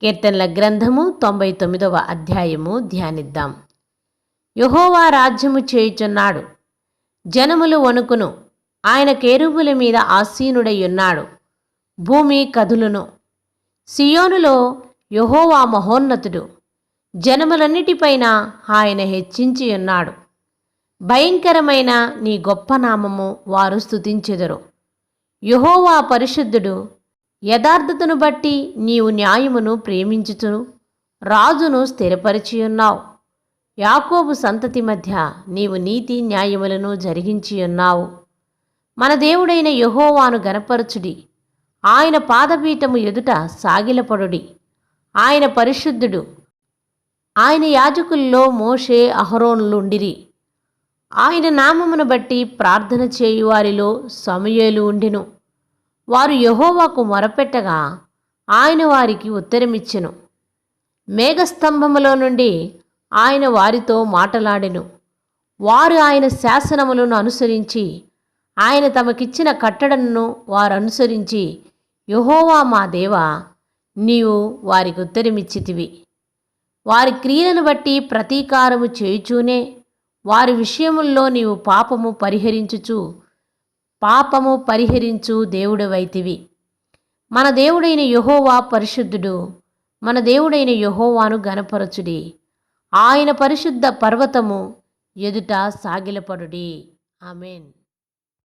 కీర్తనల గ్రంథము 99వ అధ్యాయము ధ్యానిద్దాం. యెహోవా రాజ్యము చేయుచున్నాడు, జనములు వణుకును. ఆయన కేరుబుల మీద ఆసీనుడై ఉన్నాడు, భూమి కదులును. సియోనులో యెహోవా మహోన్నతుడు, జనములన్నిటిపైన ఆయన హెచ్చించి ఉన్నాడు. భయంకరమైన నీ గొప్ప నామము వారు స్తుతించెదరు. యెహోవా పరిశుద్ధుడు. యథార్థతను బట్టి నీవు న్యాయమును ప్రేమించుచు రాజును స్థిరపరిచియున్నావు. యాకోబు సంతతి మధ్య నీవు నీతి న్యాయములను జరిగించియున్నావు. మన దేవుడైన యెహోవాను గనపరచుడి, ఆయన పాదపీఠము ఎదుట సాగిలపడుడి. ఆయన పరిశుద్ధుడు. ఆయన యాజకుల్లో మోషే అహరోనులుండిరి. ఆయన నామమును బట్టి ప్రార్థన చేయువారిలో సమూయేలు ఉండెను. వారు యెహోవాకు మొరపెట్టగా ఆయన వారికి ఉత్తరమిచ్చెను. మేఘస్తంభములో నుండి ఆయన వారితో మాటలాడెను. వారు ఆయన శాసనములను అనుసరించి, ఆయన తమకిచ్చిన కట్టడలను వారు అనుసరించి, యెహోవా మా దేవా, నీవు వారికి ఉత్తరమిచ్చితివి. వారి క్రియలను బట్టి ప్రతీకారము చేయుచూనే వారి విషయముల్లో నీవు పాపము పరిహరించు దేవుడవైతివి. మన దేవుడైన యెహోవా పరిశుద్ధుడు. మన దేవుడైన యెహోవాను గనపరచుడి, ఆయన పరిశుద్ధ పర్వతము ఎదుట సాగిలపడుడి. ఆమేన్.